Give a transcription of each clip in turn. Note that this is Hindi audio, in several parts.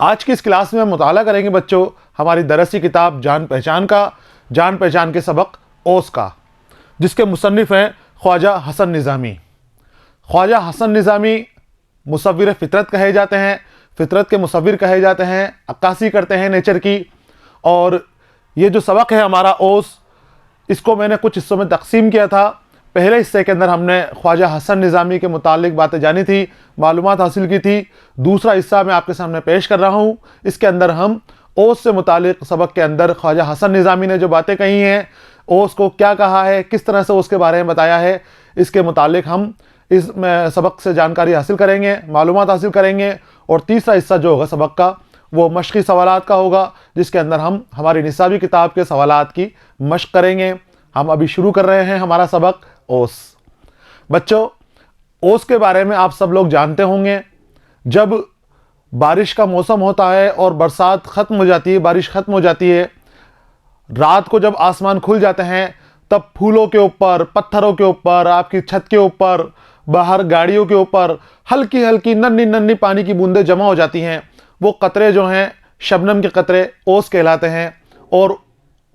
आज की इस क्लास में हम मुताला करेंगे बच्चों हमारी दरसी किताब जान पहचान के सबक ओस का, जिसके मुसन्निफ हैं ख्वाजा हसन निज़ामी। ख्वाजा हसन निज़ामी मुसव्विर फ़ितरत कहे जाते हैं, फ़ितरत के मुसव्विर कहे जाते हैं, अक्कासी करते हैं नेचर की। और ये जो सबक है हमारा ओस, इसको मैंने कुछ हिस्सों में तकसीम किया था। पहले हिस्से के अंदर हमने ख्वाजा हसन निज़ामी के मुतालिक बातें जानी थी, मालूमात हासिल की थी। दूसरा हिस्सा मैं आपके सामने पेश कर रहा हूँ। इसके अंदर हम ओस से मुतालिक सबक के अंदर ख्वाजा हसन निज़ामी ने जो बातें कही हैं, ओस को क्या कहा है, किस तरह से उसके बारे में बताया है, इसके मुतालिक हम इस सबक से जानकारी हासिल करेंगे, मालूमात हासिल करेंगे। और तीसरा हिस्सा जो होगा सबक का, वो मश्क़ी सवालात का होगा, जिसके अंदर हम हमारी निसाबी किताब के सवालात की मश्क़ करेंगे। हम अभी शुरू कर रहे हैं हमारा सबक ओस। बच्चों, ओस के बारे में आप सब लोग जानते होंगे। जब बारिश का मौसम होता है और बरसात ख़त्म हो जाती है, बारिश ख़त्म हो जाती है, रात को जब आसमान खुल जाते हैं, तब फूलों के ऊपर, पत्थरों के ऊपर, आपकी छत के ऊपर, बाहर गाड़ियों के ऊपर हल्की हल्की नन्ही नन्ही पानी की बूंदें जमा हो जाती हैं। वो कतरे जो हैं, शबनम के कतरे, ओस कहलाते हैं। और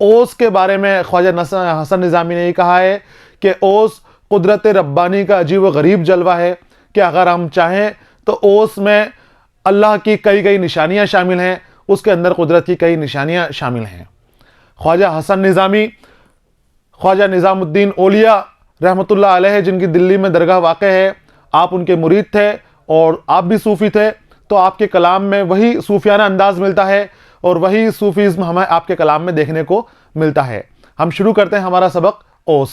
ओस के बारे में ख्वाजा हसन निज़ामी ने ये कहा है कि ओस कुदरत रब्बानी का अजीब व गरीब जलवा है, कि अगर हम चाहें तो ओस में अल्लाह की कई कई निशानियाँ शामिल हैं, उसके अंदर कुदरत की कई निशानियाँ शामिल हैं। ख्वाजा हसन निज़ामी, ख्वाजा निज़ामुद्दीन औलिया रहमतुल्लाह अलैह, जिनकी दिल्ली में दरगाह वाक़ है, आप उनके मुरीद थे और आप भी सूफ़ी थे, तो आपके कलाम में वही सूफियाना अंदाज मिलता है और वही सूफीज़्म हमें आपके कलाम में देखने को मिलता है। हम शुरू करते हैं हमारा सबक ओस।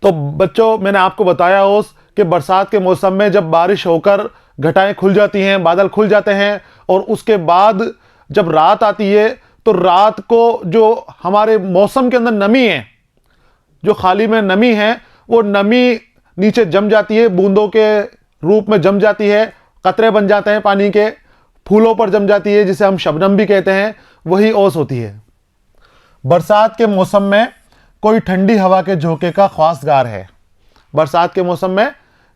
तो बच्चों, मैंने आपको बताया ओस कि बरसात के मौसम में जब बारिश होकर घटाएं खुल जाती हैं, बादल खुल जाते हैं, और उसके बाद जब रात आती है, तो रात को जो हमारे मौसम के अंदर नमी है, जो खाली में नमी है, वो नमी नीचे जम जाती है, बूंदों के रूप में जम जाती है, कतरे बन जाते हैं पानी के, फूलों पर जम जाती है, जिसे हम शबनम भी कहते हैं, वही ओस होती है। बरसात के मौसम में कोई ठंडी हवा के झोंके का ख्वास्तगार है। बरसात के मौसम में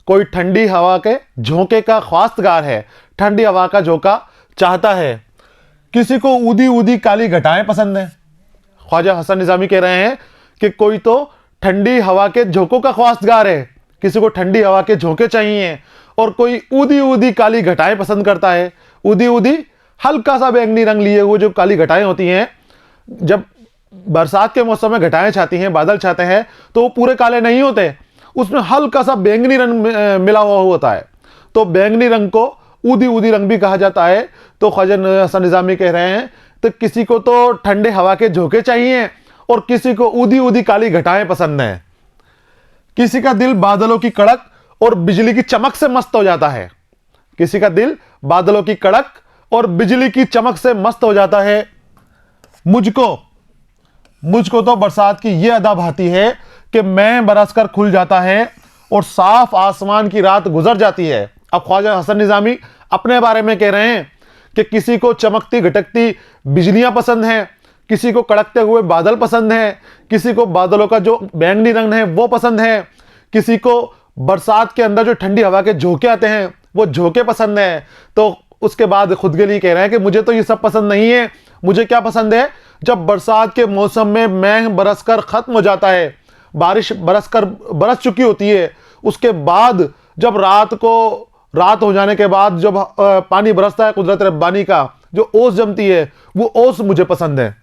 कोई ठंडी हवा के झोंके का ख्वास्तगार है, ठंडी हवा का झोंका चाहता है। किसी को ऊदी ऊदी काली घटाएं पसंद है। ख्वाजा हसन निज़ामी कह रहे हैं कि कोई तो ठंडी हवा के झोंकों का ख्वास्तगार है, किसी को ठंडी हवा के झोंके चाहिए, और कोई ऊदी ऊदी काली घटाएं पसंद करता है। ऊदी ऊदी हल्का सा बैंगनी रंग लिए हुए जो काली घटाएं होती हैं, जब बरसात के मौसम में घटाएं छाती हैं, बादल छाते हैं, तो वो पूरे काले नहीं होते, उसमें हल्का सा बैंगनी रंग मिला हुआ होता है। तो बैंगनी रंग को ऊदी ऊदी रंग भी कहा जाता है। तो ख्वाजा हसन निज़ामी कह रहे हैं, तो किसी को तो ठंडे हवा के झोंके चाहिए और किसी को ऊदी ऊदी काली घटाएं पसंद है। किसी का दिल बादलों की कड़क और बिजली की चमक से मस्त हो जाता है। किसी का दिल बादलों की कड़क और बिजली की चमक से मस्त हो जाता है। मुझको तो बरसात की यह अदा भाती है कि मैं बरसकर खुल जाता है और साफ आसमान की रात गुजर जाती है। अब ख्वाजा हसन निज़ामी अपने बारे में कह रहे हैं कि किसी को चमकती घटकती बिजलियां पसंद हैं, किसी को कड़कते हुए बादल पसंद हैं, किसी को बादलों का जो बैंगनी रंग है वो पसंद है, किसी को बरसात के अंदर जो ठंडी हवा के झोंके आते हैं वो झोंके पसंद है। तो उसके बाद खुद के लिए कह रहे हैं कि मुझे तो ये सब पसंद नहीं है। मुझे क्या पसंद है? जब बरसात के मौसम में मैं बरसकर ख़त्म हो जाता है, बारिश बरस चुकी होती है, उसके बाद जब रात हो जाने के बाद जब पानी बरसता है कुदरत रब्बानी का, जो ओस जमती है, वो ओस मुझे पसंद है।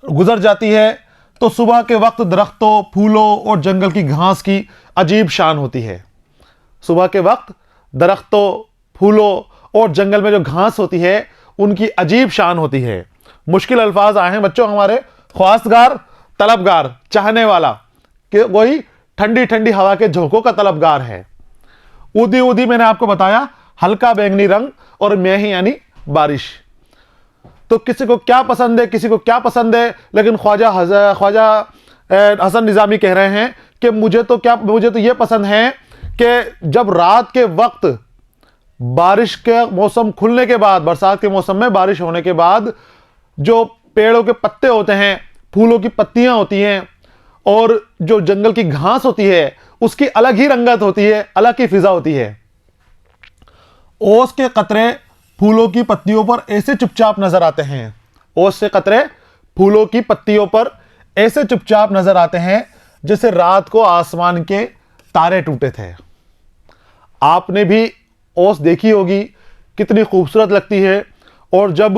गुजर जाती है तो सुबह के वक्त दरख्तों, फूलों और जंगल की घास की अजीब शान होती है। सुबह के वक्त दरख्तों, फूलों और जंगल में जो घास होती है, उनकी अजीब शान होती है। मुश्किल अल्फाज आए हैं बच्चों हमारे, ख्वास्तगार, तलबगार, चाहने वाला, कि वही ठंडी ठंडी हवा के झोंकों का तलबगार है। ऊदी ऊदी मैंने आपको बताया हल्का बैंगनी रंग, और मैं ही यानी बारिश। तो किसी को क्या पसंद है, किसी को क्या पसंद है, लेकिन ख्वाजा हसन निज़ामी कह रहे हैं कि मुझे तो ये पसंद है कि जब रात के वक्त बारिश के मौसम खुलने के बाद, बरसात के मौसम में बारिश होने के बाद, जो पेड़ों के पत्ते होते हैं, फूलों की पत्तियां होती हैं, और जो जंगल की घास होती है, उसकी अलग ही रंगत होती है, अलग ही फिजा होती है। ओस के कतरे फूलों की पत्तियों पर ऐसे चुपचाप नजर आते हैं। ओस से कतरे फूलों की पत्तियों पर ऐसे चुपचाप नजर आते हैं जैसे रात को आसमान के तारे टूटे थे। आपने भी ओस देखी होगी, कितनी खूबसूरत लगती है। और जब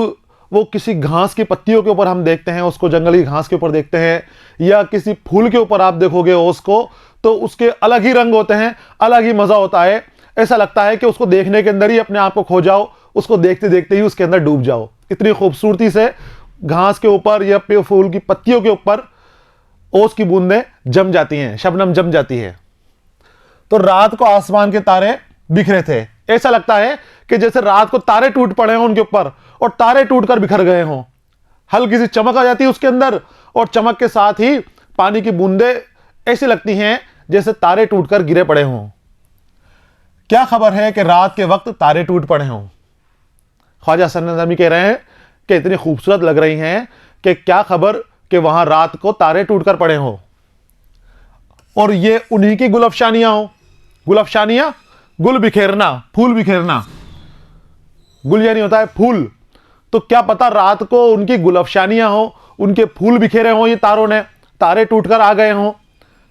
वो किसी घास की पत्तियों के ऊपर हम देखते हैं उसको, जंगली घास के ऊपर देखते हैं, या किसी फूल के ऊपर आप देखोगे ओस को, तो उसके अलग ही रंग होते हैं, अलग ही मजा होता है। ऐसा लगता है कि उसको देखने के अंदर ही अपने आप को खो जाओ, उसको देखते देखते ही उसके अंदर डूब जाओ। इतनी खूबसूरती से घास के ऊपर या फूल की पत्तियों के ऊपर ओस की बूंदें जम जाती हैं, शबनम जम जाती है। तो रात को आसमान के तारे बिखरे थे। ऐसा लगता है कि जैसे रात को तारे टूट पड़े हों उनके ऊपर और तारे टूटकर बिखर गए हों। हल्की सी चमक आ जाती है उसके अंदर, और चमक के साथ ही पानी की बूंदें ऐसी लगती हैं जैसे तारे टूटकर गिरे पड़े हों। क्या खबर है कि रात के वक्त तारे टूट पड़े हों। ख्वाजा हसन निज़ामी कह रहे हैं कि इतनी खूबसूरत लग रही हैं कि क्या खबर कि वहां रात को तारे टूटकर पड़े हों, और ये उन्हीं की गुलफशानियां हो। गुलफशानियां, गुल बिखेरना, फूल बिखेरना। गुल यानी होता है फूल, तो क्या पता रात को उनकी गुलफशानियां हो, उनके फूल बिखेरे हों, ये तारों ने, तारे टूटकर आ गए हों।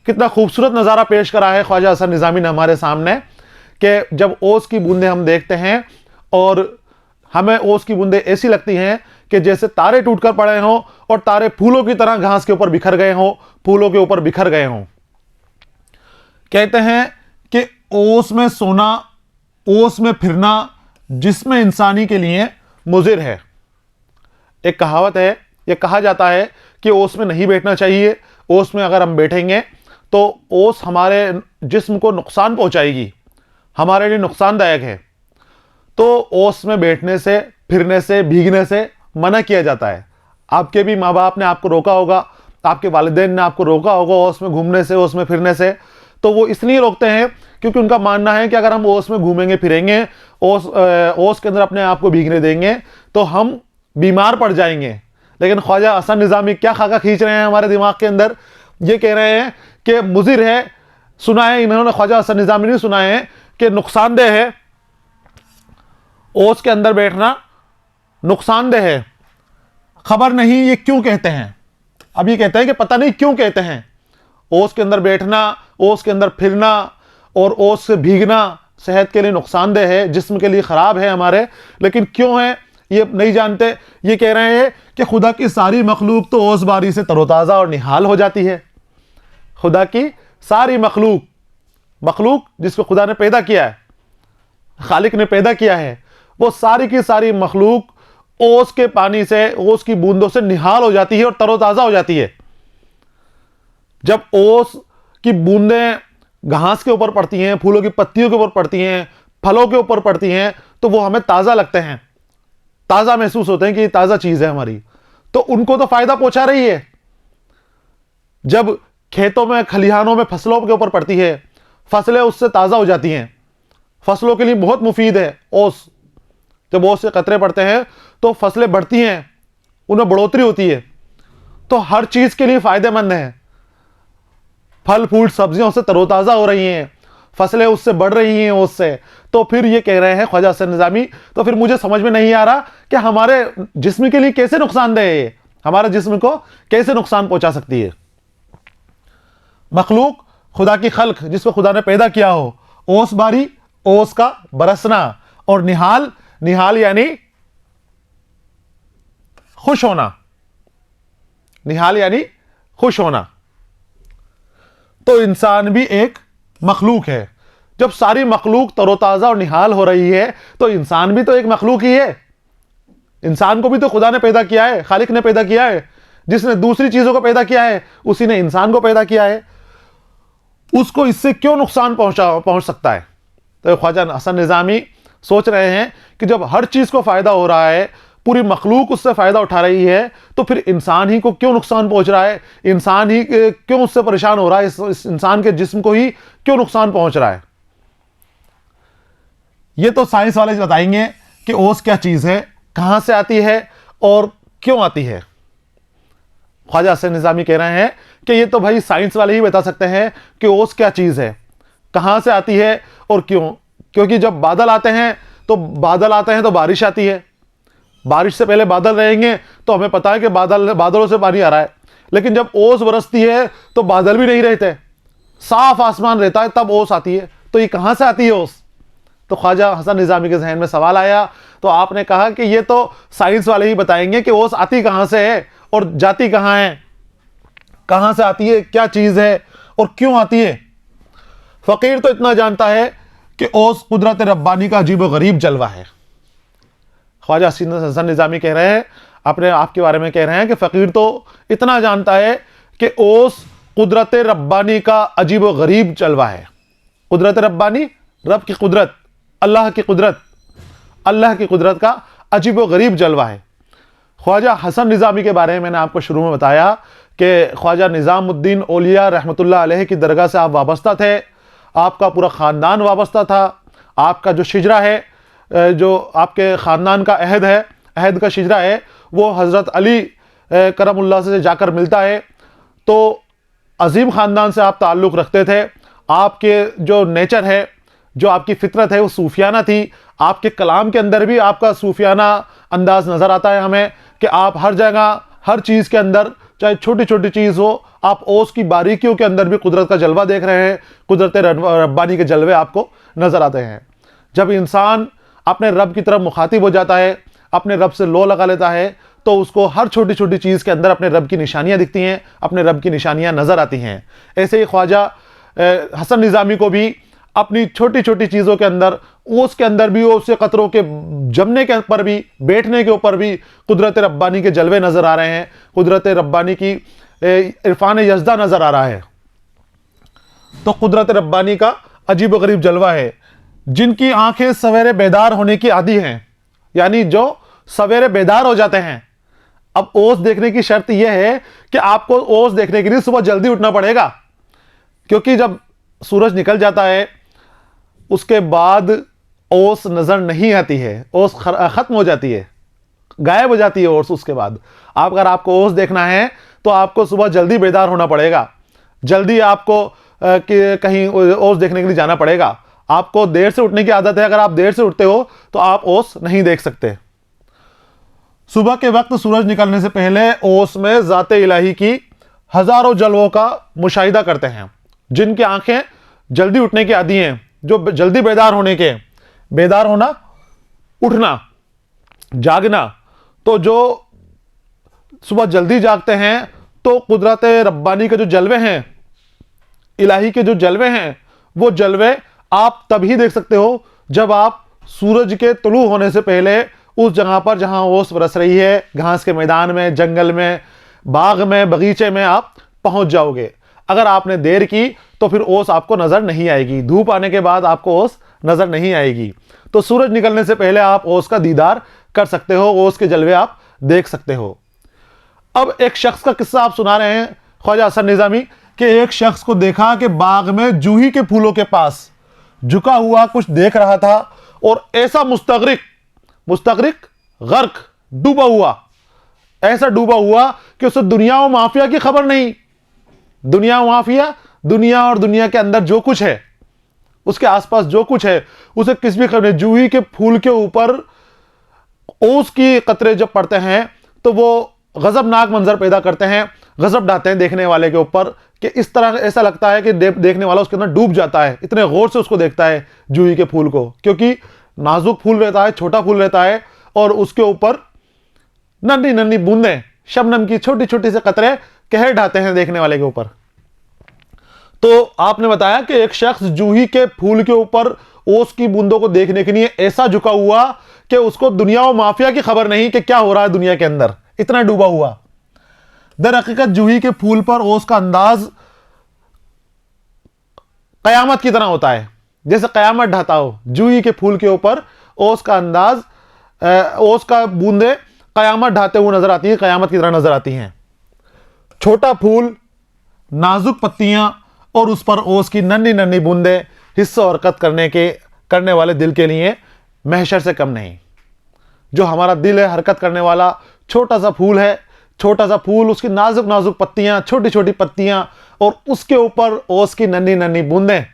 कितना खूबसूरत नज़ारा पेश करा है ख्वाजा हसन निज़ामी ने हमारे सामने कि जब ओस की बूंदें हम देखते हैं और हमें ओस की बूंदें ऐसी लगती हैं कि जैसे तारे टूटकर पड़े हों और तारे फूलों की तरह घास के ऊपर बिखर गए हों, फूलों के ऊपर बिखर गए हों। कहते हैं कि ओस में सोना, ओस में फिरना जिस्म इंसानी के लिए मुज़िर है। एक कहावत है, यह कहा जाता है कि ओस में नहीं बैठना चाहिए। ओस में अगर हम बैठेंगे तो ओस हमारे जिस्म को नुकसान पहुंचाएगी, हमारे लिए नुकसानदायक है। तो ओस में बैठने से, फिरने से, भीगने से मना किया जाता है। आपके भी माँ बाप ने आपको रोका होगा, आपके वालिदैन ने आपको रोका होगा ओस में घूमने से, ओस में फिरने से। तो वो इसलिए रोकते हैं क्योंकि उनका मानना है कि अगर हम ओस में घूमेंगे फिरेंगे, ओस के अंदर अपने आप को भीगने देंगे तो हम बीमार पड़ जाएंगे। लेकिन ख्वाजा हसन निज़ामी क्या खाका खींच रहे हैं हमारे दिमाग के अंदर, ये कह रहे हैं कि मुज़िर है। सुना है इन्होंने, ख्वाजा हसन निज़ामी ने सुना है कि नुकसानदेह है, ओस के अंदर बैठना नुकसानदेह है। खबर नहीं ये क्यों कहते हैं। अब ये कहते हैं कि पता नहीं क्यों कहते हैं। ओस के अंदर बैठना, ओस के अंदर फिरना और ओस से भीगना सेहत के लिए नुकसानदेह है, जिस्म के लिए ख़राब है हमारे। लेकिन क्यों है ये नहीं जानते। ये कह रहे हैं कि खुदा की सारी मखलूक तो ओस बारी से तरोताज़ा और निहाल हो जाती है। खुदा की सारी मखलूक, मखलूक जिसको खुदा ने पैदा किया है, खालिक ने पैदा किया है, वो सारी की सारी मखलूक ओस के पानी से, ओस की बूंदों से निहाल हो जाती है और तरोताज़ा हो जाती है। जब ओस की बूंदें घास के ऊपर पड़ती हैं, फूलों की पत्तियों के ऊपर पड़ती हैं, फलों के ऊपर पड़ती हैं, तो वो हमें ताज़ा लगते हैं, ताज़ा महसूस होते हैं कि ये ताज़ा चीज़ है हमारी। तो उनको तो फायदा पहुंचा रही है। जब खेतों में, खलिहानों में फसलों के ऊपर पड़ती है, फसलें उससे ताज़ा हो जाती हैं, फसलों के लिए बहुत मुफीद है ओस। जब ओस से कतरे पड़ते हैं तो फसलें बढ़ती हैं, उनमें बढ़ोतरी होती है। तो हर चीज़ के लिए फ़ायदेमंद है। फल फूल सब्जियां उससे तरोताज़ा हो रही हैं, फसलें उससे बढ़ रही हैं ओस से। तो फिर ये कह रहे हैं ख्वाजा हसन निज़ामी, तो फिर मुझे समझ में नहीं आ रहा कि हमारे जिस्म के लिए कैसे नुकसानदेह है, ये हमारे जिस्म को कैसे नुकसान पहुंचा सकती है। मखलूक, खुदा की खल्क जिसको खुदा ने पैदा किया हो, ओस बारी, ओस का बरसना, और निहाल, निहाल यानी खुश होना, निहाल यानी खुश होना। तो इंसान भी एक मखलूक है। जब सारी मखलूक तरोताज़ा और निहाल हो रही है तो इंसान भी तो एक मखलूक ही है। इंसान को भी तो खुदा ने पैदा किया है, खालिक ने पैदा किया है। जिसने दूसरी चीज़ों को पैदा किया है उसी ने इंसान को पैदा किया है। उसको इससे क्यों नुकसान पहुंच सकता है। तो ख्वाजा हसन निज़ामी सोच रहे हैं कि जब हर चीज़ को फ़ायदा हो रहा है, पूरी मखलूक उससे फ़ायदा उठा रही है, तो फिर इंसान ही को क्यों नुकसान पहुंच रहा है, इंसान ही क्यों उससे परेशान हो रहा है, इस इंसान के जिस्म को ही क्यों नुकसान पहुंच रहा है। ये तो साइंस वाले बताएंगे कि ओस क्या चीज़ है, कहाँ से आती है और क्यों आती है। ख्वाजा हसन निज़ामी कह रहे हैं कि ये तो भाई साइंस वाले ही बता सकते हैं कि ओस क्या चीज़ है, कहाँ से आती है और क्यों। क्योंकि जब बादल आते हैं तो बादल आते हैं तो बारिश आती है, बारिश से पहले बादल रहेंगे तो हमें पता है कि बादलों से पानी आ रहा है। लेकिन जब ओस बरसती है तो बादल भी नहीं रहते, साफ आसमान रहता है, तब ओस आती है। तो ये कहाँ से आती है ओस? तो ख्वाजा हसन निज़ामी के जहन में सवाल आया। तो आपने कहा कि ये तो साइंस वाले ही बताएंगे कि ओस आती कहाँ से है और जाती कहाँ है, कहाँ से आती है, क्या चीज़ है और क्यों आती है। फ़कीर तो इतना जानता है कि ओस कुदरत रब्बानी का अजीब व गरीब जलवा है। ख्वाजा हसन निज़ामी कह रहे हैं, अपने आप के बारे में कह रहे हैं कि फ़कीर तो इतना जानता है कि ओस कुदरत रब्बानी का अजीब व गरीब जलवा है। कुदरत रब्बानी, रब की कुदरत, अल्लाह की कुदरत, अल्लाह की कुदरत का अजीब व गरीब जलवा है। ख्वाजा हसन निज़ामी के बारे में मैंने आपको शुरू में बताया कि ख्वाजा निज़ामुद्दीन औलिया रहमतुल्लाह अलैह की दरगाह से आप वाबस्ता थे, आपका पूरा ख़ानदान वाबस्ता था। आपका जो शिजरा है, जो आपके ख़ानदान का अहद है, अहद का शिजरा है, वो हज़रत अली करमुल्लाह से जाकर मिलता है। तो अजीम ख़ानदान से आप ताल्लुक़ रखते थे। आपके जो नेचर है, जो आपकी फितरत है, वो सूफियाना थी। आपके कलाम के अंदर भी आपका सूफियाना अंदाज नज़र आता है हमें कि आप हर जगह, हर चीज़ के अंदर, चाहे छोटी छोटी चीज़ हो, आप ओस की बारीकियों के अंदर भी कुदरत का जलवा देख रहे हैं, कुदरत रब्बानी के जलवे आपको नज़र आते हैं। जब इंसान अपने रब की तरफ मुखातिब हो जाता है, अपने रब से लो लगा लेता है, तो उसको हर छोटी छोटी चीज़ के अंदर अपने रब की निशानियाँ दिखती हैं, अपने रब की निशानियाँ नज़र आती हैं। ऐसे ही ख्वाजा हसन निज़ामी को भी अपनी छोटी छोटी चीज़ों के अंदर, ओस के अंदर भी, ओस से कतरों के जमने के ऊपर भी, बैठने के ऊपर भी कुदरत रब्बानी के जलवे नज़र आ रहे हैं, कुदरत रब्बानी की इरफान यज़दा नज़र आ रहा है। तो कुदरत रब्बानी का अजीब व गरीब जलवा है। जिनकी आंखें सवेरे बेदार होने की आदी हैं, यानी जो सवेरे बेदार हो जाते हैं। अब ओस देखने की शर्त यह है कि आपको ओस देखने के लिए सुबह जल्दी उठना पड़ेगा, क्योंकि जब सूरज निकल जाता है उसके बाद ओस नज़र नहीं आती है, ओस ख़त्म हो जाती है, गायब हो जाती है ओस। उसके बाद अगर आपको ओस देखना है तो आपको सुबह जल्दी बेदार होना पड़ेगा, जल्दी आपको कहीं ओस देखने के लिए जाना पड़ेगा। आपको देर से उठने की आदत है, अगर आप देर से उठते हो तो आप ओस नहीं देख सकते। सुबह के वक्त सूरज निकलने से पहले ओस में ज़ाते इलाही की हज़ारों जलवों का मुशाहिदा करते हैं। जिनकी आंखें जल्दी उठने की आदी हैं, जो जल्दी बेदार होने के, बेदार होना, उठना, जागना, तो जो सुबह जल्दी जागते हैं तो कुदरत रब्बानी के जो जलवे हैं, इलाही के जो जलवे हैं, वो जलवे आप तभी देख सकते हो जब आप सूरज के तुलू होने से पहले उस जगह पर जहां ओस बरस रही है, घास के मैदान में, जंगल में, बाग में, बगीचे में आप पहुंच जाओगे। अगर आपने देर की तो फिर ओस आपको नज़र नहीं आएगी, धूप आने के बाद आपको ओस नज़र नहीं आएगी। तो सूरज निकलने से पहले आप ओस का दीदार कर सकते हो, ओस के जलवे आप देख सकते हो। अब एक शख्स का किस्सा आप सुना रहे हैं ख्वाजा हसन निज़ामी कि एक शख्स को देखा कि बाग में जूही के फूलों के पास झुका हुआ कुछ देख रहा था, और ऐसा मुस्तगरिक गर्क, डूबा हुआ, ऐसा डूबा हुआ कि उसे दुनिया और माफिया की खबर नहीं। दुनिया माफिया, दुनिया और दुनिया के अंदर जो कुछ है, उसके आसपास जो कुछ है, उसे किस भी खबर नहीं। जूही के फूल के ऊपर ओस की कतरे जब पड़ते हैं तो वो गजबनाक मंजर पैदा करते हैं, गजब ढाते हैं देखने वाले के ऊपर, कि इस तरह ऐसा लगता है कि देखने वाला उसके अंदर डूब जाता है, इतने गौर से उसको देखता है जूही के फूल को, क्योंकि नाजुक फूल रहता है, छोटा फूल रहता है, और उसके ऊपर नन्ही नन्ही बूंदें, शबनम की छोटी छोटी से कतरे कहर ढाते हैं देखने वाले के ऊपर। तो आपने बताया कि एक शख्स जूही के फूल के ऊपर ओस की बूंदों को देखने के लिए ऐसा झुका हुआ कि उसको दुनिया और माफिया की खबर नहीं कि क्या हो रहा है दुनिया के अंदर, इतना डूबा हुआ। दर हकीकत जूही के फूल पर ओस का अंदाज कयामत की तरह होता है, जैसे कयामत ढाता हो। जूही के फूल के ऊपर ओस का अंदाज, ओस का बूंदे कयामत ढाते हुए नजर आती हैं, कयामत की तरह नजर आती हैं। छोटा फूल, नाजुक पत्तियां, और उस पर ओस की नन्ही नन्ही बूंदे हिस्सा हरकत करने वाले दिल के लिए महशर से कम नहीं। जो हमारा दिल है, हरकत करने वाला छोटा सा फूल है, छोटा सा फूल, उसकी नाजुक नाजुक पत्तियां, छोटी छोटी पत्तियां, और उसके ऊपर ओस की नन्ही नन्ही बूंदें,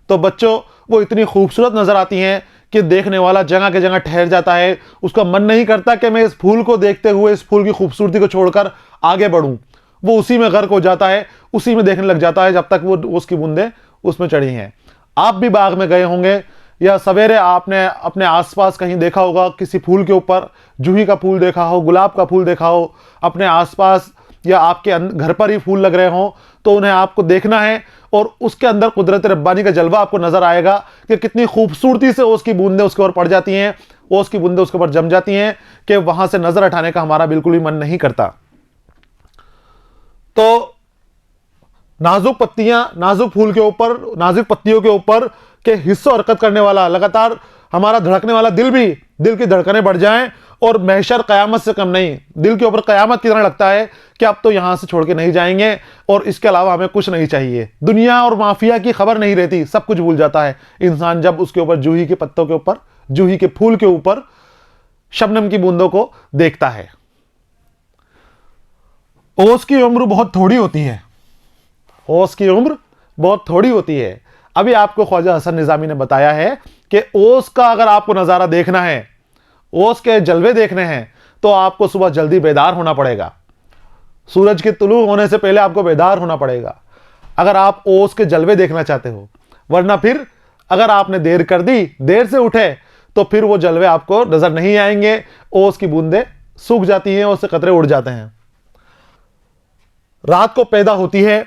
तो बच्चों वो इतनी खूबसूरत नजर आती हैं कि देखने वाला जगह के जगह ठहर जाता है, उसका मन नहीं करता कि मैं इस फूल को देखते हुए इस फूल की खूबसूरती को छोड़कर आगे बढ़ूं। वो उसी में गर्क हो जाता है, उसी में देखने लग जाता है जब तक वो उसकी बूंदें उसमें चढ़ी हैं। आप भी बाग में गए होंगे या सवेरे आपने अपने आसपास कहीं देखा होगा, किसी फूल के ऊपर जूही का फूल देखा हो, गुलाब का फूल देखा हो अपने आसपास, या आपके घर पर ही फूल लग रहे हों, तो उन्हें आपको देखना है और उसके अंदर कुदरत रब्बानी का जलवा आपको नजर आएगा कि कितनी खूबसूरती से ओस की बूंदें उसके ऊपर पड़ जाती हैं, ओस की बूंदें उसके ऊपर जम जाती हैं कि वहां से नजर हटाने का हमारा बिल्कुल भी मन नहीं करता। तो नाजुक पत्तियां, नाजुक फूल के ऊपर, नाजुक पत्तियों के ऊपर के हिस्सों हरकत करने वाला, लगातार हमारा धड़कने वाला दिल भी, दिल की धड़कनें बढ़ जाएं और महशर कयामत से कम नहीं, दिल के ऊपर कयामत की तरह लगता है कि अब तो यहां से छोड़ के नहीं जाएंगे और इसके अलावा हमें कुछ नहीं चाहिए। दुनिया और माफिया की खबर नहीं रहती, सब कुछ भूल जाता है इंसान जब उसके ऊपर जूही के पत्तों के ऊपर, जूही के फूल के ऊपर शबनम की बूंदों को देखता है। ओस की उम्र बहुत थोड़ी होती है, ओस की उम्र बहुत थोड़ी होती है। अभी आपको ख्वाजा हसन निजामी ने बताया है कि ओस का अगर आपको नजारा देखना है, ओस के जलवे देखने हैं, तो आपको सुबह जल्दी बेदार होना पड़ेगा। सूरज के तुलू होने से पहले आपको बेदार होना पड़ेगा अगर आप ओस के जलवे देखना चाहते हो, वरना फिर अगर आपने देर कर दी, देर से उठे, तो फिर वो जलवे आपको नजर नहीं आएंगे। ओस की बूंदें सूख जाती हैं, उससे कतरे उड़ जाते हैं। रात को पैदा होती है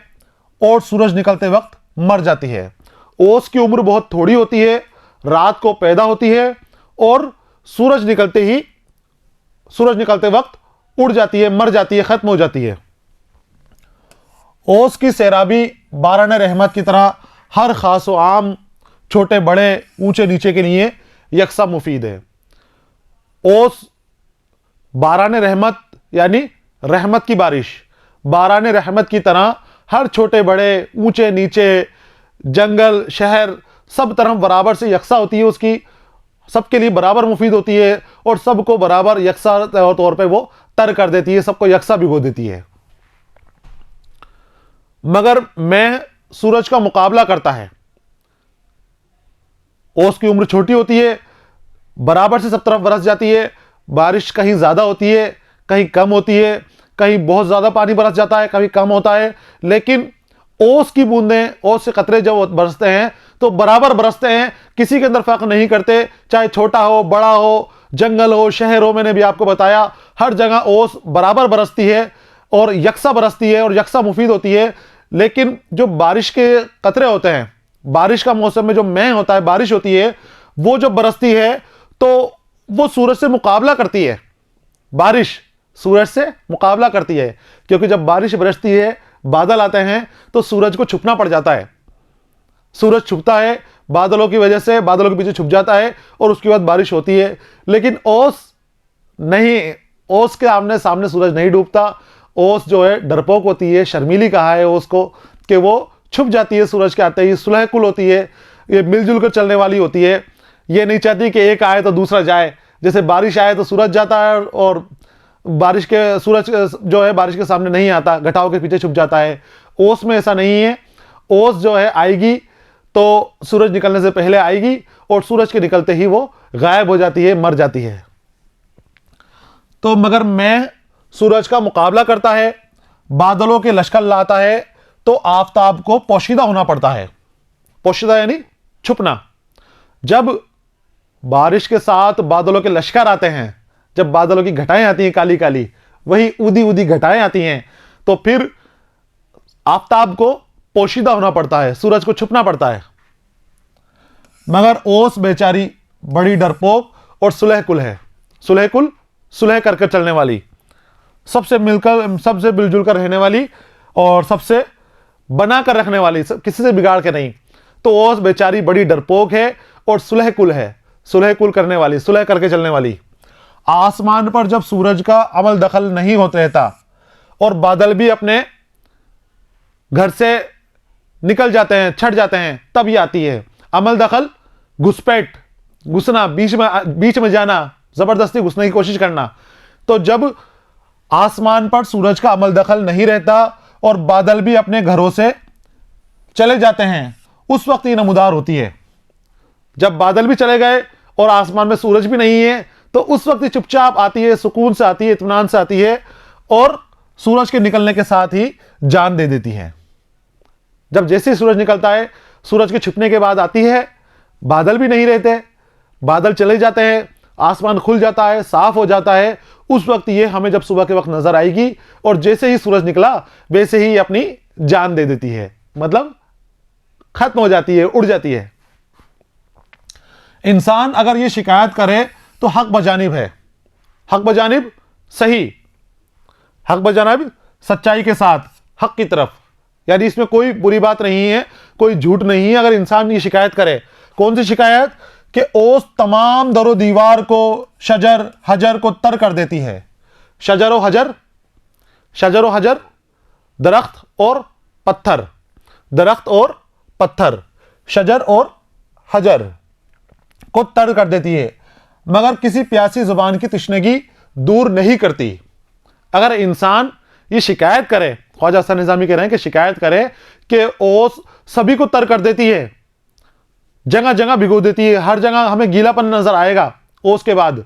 और सूरज निकलते वक्त मर जाती है। ओस की उम्र बहुत थोड़ी होती है, रात को पैदा होती है और सूरज निकलते वक्त उड़ जाती है, मर जाती है, खत्म हो जाती है। ओस की सैराबी बारान रहमत की तरह हर खास व आम, छोटे बड़े, ऊंचे नीचे के लिए यकसा मुफीद है। ओस बारान रहमत यानी रहमत की बारिश, बारान रहमत की तरह हर छोटे बड़े, ऊंचे नीचे, जंगल, शहर, सब तरफ बराबर से यकसा होती है उसकी, सबके लिए बराबर मुफीद होती है और सबको बराबर यकसा तौर पे वो तर कर देती है, सबको यकसा भिगो देती है। मगर मैं सूरज का मुकाबला करता है। ओस की उम्र छोटी होती है, बराबर से सब तरफ बरस जाती है, बारिश कहीं ज्यादा होती है, कहीं कम होती है, कहीं बहुत ज्यादा पानी बरस जाता है, कभी कम होता है, लेकिन ओस की बूंदें, ओस से कतरे जब बरसते हैं तो बराबर बरसते हैं, किसी के अंदर फर्क नहीं करते, चाहे छोटा हो, बड़ा हो, जंगल हो, शहर हो। मैंने भी आपको बताया हर जगह ओस बराबर बरसती है और यकसा बरसती है और यकसा मुफीद होती है। लेकिन जो बारिश के कतरे होते हैं, बारिश का मौसम में जो मैं होता है, बारिश होती है, वो जब बरसती है तो वो सूरज से मुकाबला करती है। बारिश सूरज से मुकाबला करती है, क्योंकि जब बारिश बरसती है, बादल आते हैं, तो सूरज को छुपना पड़ जाता है। सूरज छुपता है बादलों की वजह से, बादलों के पीछे छुप जाता है और उसके बाद बारिश होती है। लेकिन ओस नहीं, ओस के आमने सामने सूरज नहीं डूबता। ओस जो है डरपोक होती है, शर्मीली कहा है ओस को कि वो छुप जाती है सूरज के आते ही, सुलह कुल होती है, ये मिलजुल कर चलने वाली होती है। ये नहीं चाहती कि एक आए तो दूसरा जाए, जैसे बारिश आए तो सूरज जाता है और बारिश के सूरज जो है बारिश के सामने नहीं आता, घटाओं के पीछे छुप जाता है। ओस में ऐसा नहीं है। ओस जो है आएगी तो सूरज निकलने से पहले आएगी और सूरज के निकलते ही वो गायब हो जाती है, मर जाती है। तो मगर मैं सूरज का मुकाबला करता है, बादलों के लश्कर लाता है, तो आफताब को पोशीदा होना पड़ता है। पोशीदा यानी छुपना। जब बारिश के साथ बादलों के लश्कर आते हैं, जब बादलों की घटाएं आती हैं काली काली, वही उदी उदी घटाएं आती हैं, तो फिर आफताब को पोशीदा होना पड़ता है, सूरज को छुपना पड़ता है। मगर ओस बेचारी बड़ी डरपोक और सुलह कुल है। सुलह कुल, सुलह करके चलने वाली, सबसे मिलकर, सबसे मिलजुल कर रहने वाली और सबसे बना कर रखने वाली, किसी से बिगाड़ के नहीं। तो ओस बेचारी बड़ी डरपोक है और सुलह कुल है, सुलह कुल करने वाली, सुलह करके चलने वाली। आसमान पर जब सूरज का अमल दखल नहीं होता रहता और बादल भी अपने घर से निकल जाते हैं, छट जाते हैं, तब ये आती है। अमल दखल, घुसपैठ, घुसना, बीच में जाना, जबरदस्ती घुसने की कोशिश करना। तो जब आसमान पर सूरज का अमल दखल नहीं रहता और बादल भी अपने घरों से चले जाते हैं, उस वक्त ये नमूदार होती है। जब बादल भी चले गए और आसमान में सूरज भी नहीं है, तो उस वक्त चुपचाप आती है, सुकून से आती है, इत्मीनान से आती है और सूरज के निकलने के साथ ही जान दे देती है। जब जैसे ही सूरज निकलता है, सूरज के छिपने के बाद आती है, बादल भी नहीं रहते, बादल चले जाते हैं, आसमान खुल जाता है, साफ हो जाता है। उस वक्त ये हमें जब सुबह के वक्त नजर आएगी और जैसे ही सूरज निकला वैसे ही अपनी जान दे देती है, मतलब खत्म हो जाती है, उड़ जाती है। इंसान अगर ये शिकायत करे तो हक बजानिब है, हक बजानिब सही, हक बजानिब सच्चाई के साथ, हक की तरफ, यानी इसमें कोई बुरी बात नहीं है, कोई झूठ नहीं है। अगर इंसान ये शिकायत करे, कौन सी शिकायत? कि ओस तमाम दरो दीवार को, शजर हजर को तर कर देती है। शजर व हजर, शजर व हजर, दरख्त और पत्थर, दरख्त और पत्थर, शजर और हजर को तर कर देती है, मगर किसी प्यासी जुबान की तश्नगी दूर नहीं करती। अगर इंसान ये शिकायत करे, ख्वाजा हसन निज़ामी कह रहे हैं कि शिकायत करे कि ओस सभी को तर कर देती है, जगह जगह भिगो देती है, हर जगह हमें गीलापन नजर आएगा, ओस के बाद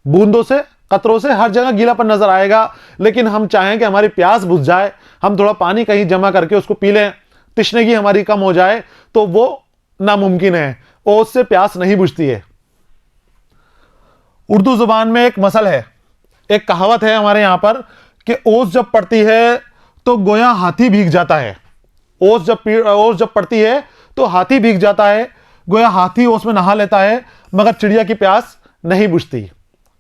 बूंदों से, कतरों से हर जगह गीलापन नजर आएगा, लेकिन हम चाहें कि हमारी प्यास बुझ जाए, हम थोड़ा पानी कहीं जमा करके उसको पी लें, तश्नगी हमारी कम हो जाए, तो वो नामुमकिन है, ओस से प्यास नहीं बुझती है। उर्दू जुबान में एक मसल है, एक कहावत है हमारे यहां पर कि ओस जब पड़ती है तो गोया हाथी भीग जाता है। ओस जब पड़ती है तो हाथी भीग जाता है, गोया हाथी ओस में नहा लेता है, मगर चिड़िया की प्यास नहीं बुझती।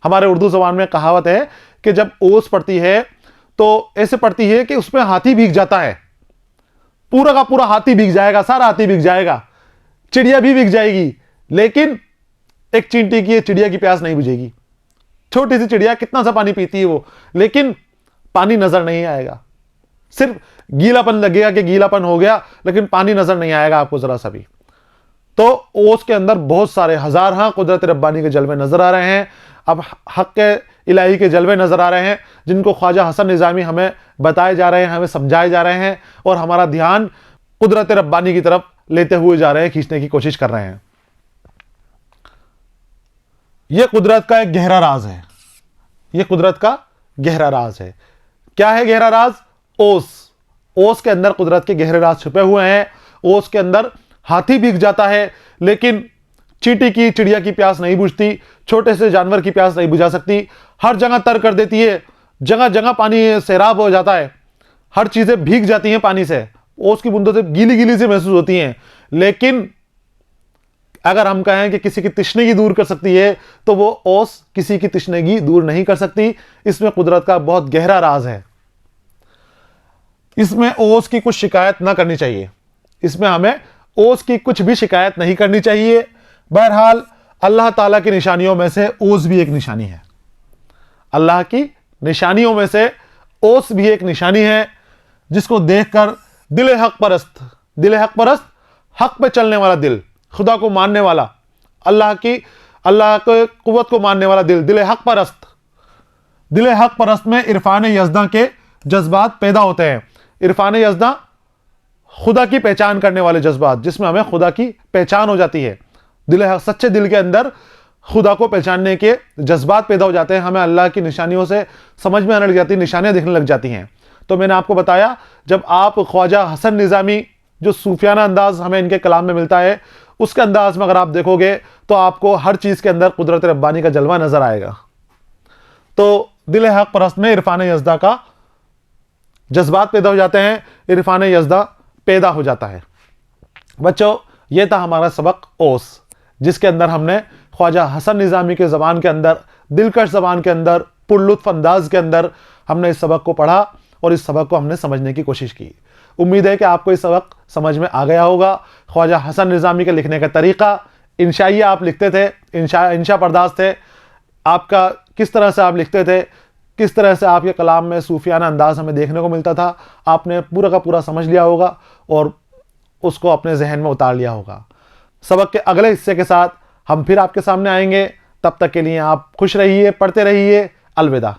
हमारे उर्दू जुबान में कहावत है कि जब ओस पड़ती है तो ऐसे पड़ती है कि उसमें हाथी भीग जाता है, पूरा का पूरा हाथी भीग जाएगा, सारा हाथी भीग जाएगा, चिड़िया भी भीग जाएगी, लेकिन एक चींटी की, चिड़िया की प्यास नहीं बुझेगी। छोटी सी चिड़िया कितना सा पानी पीती है वो, लेकिन पानी नजर नहीं आएगा, सिर्फ गीलापन लगेगा कि गीलापन हो गया, लेकिन पानी नजर नहीं आएगा आपको जरा सा भी। तो ओस के अंदर बहुत सारे हजार हाँ कुदरत रब्बानी के जलवे नजर आ रहे हैं, अब हक के इलाही के जलवे नजर आ रहे हैं, जिनको ख्वाजा हसन निज़ामी हमें बताए जा रहे हैं, हमें समझाए जा रहे हैं, और हमारा ध्यान कुदरत रब्बानी की तरफ लेते हुए जा रहे हैं, खींचने की कोशिश कर रहे हैं। यह कुदरत का एक गहरा राज है, यह कुदरत का गहरा राज है। क्या है गहरा राज? ओस, ओस के अंदर कुदरत के गहरे राज छुपे हुए हैं। ओस के अंदर हाथी भीग जाता है, लेकिन चींटी की, चिड़िया की प्यास नहीं बुझती, छोटे से जानवर की प्यास नहीं बुझा सकती, हर जगह तर कर देती है, जगह जगह पानी सैराब हो जाता है, हर चीजें भीग जाती हैं पानी से, ओस की बूंदों से गीली गीली से महसूस होती हैं। लेकिन अगर हम कहें कि किसी की तश्नगी दूर कर सकती है, तो वो ओस किसी की तश्नगी दूर नहीं कर सकती। इसमें कुदरत का बहुत गहरा राज है। इसमें ओस की कुछ शिकायत ना करनी चाहिए, इसमें हमें ओस की कुछ भी शिकायत नहीं करनी चाहिए। बहरहाल अल्लाह ताला की निशानियों में से ओस भी एक निशानी है, अल्लाह की निशानियों में से ओस भी एक निशानी है, जिसको देखकर दिल हक परस्त, दिल हक परस्त, हक पे चलने वाला दिल, खुदा को मानने वाला, अल्लाह के कुव्वत को मानने वाला दिल, दिल हक परस्त, दिल हक परस्त में इरफान यज़दा के जज्बात पैदा होते हैं। इरफान यज़दा खुदा की पहचान करने वाले जज्बात, जिसमें हमें खुदा की पहचान हो जाती है। दिल हक, सच्चे दिल के अंदर खुदा को पहचानने के जज्बात पैदा हो जाते हैं, हमें अल्लाह की निशानियों से समझ में आने लग जाती है, निशानियां दिखने लग जाती हैं। तो मैंने आपको बताया, जब आप ख्वाजा हसन निज़ामी, जो सूफियाना अंदाज हमें इनके कलाम में मिलता है, उसके अंदाज में अगर आप देखोगे तो आपको हर चीज़ के अंदर कुदरत रब्बानी का जलवा नजर आएगा। तो दिल हक परस्त में इरफान यज़दा का जज्बात पैदा हो जाते हैं, इरफान यज़दा पैदा हो जाता है। बच्चों, यह था हमारा सबक ओस, जिसके अंदर हमने ख्वाजा हसन निज़ामी के ज़बान के अंदर, दिलकश ज़बान के अंदर, पुरलुत्फ़ अंदाज के अंदर हमने इस सबक को पढ़ा और इस सबक को हमने समझने की कोशिश की। उम्मीद है कि आपको इस सबक समझ में आ गया होगा। ख्वाजा हसन निज़ामी के लिखने का तरीक़ा, इंशाइए आप लिखते थे, इंशा पर्दाज थे, आपका किस तरह से आप लिखते थे, किस तरह से आपके कलाम में सूफियाना अंदाज हमें देखने को मिलता था, आपने पूरा का पूरा समझ लिया होगा और उसको अपने जहन में उतार लिया होगा। सबक के अगले हिस्से के साथ हम फिर आपके सामने आएंगे। तब तक के लिए आप खुश रहिए, पढ़ते रहिए। अलविदा।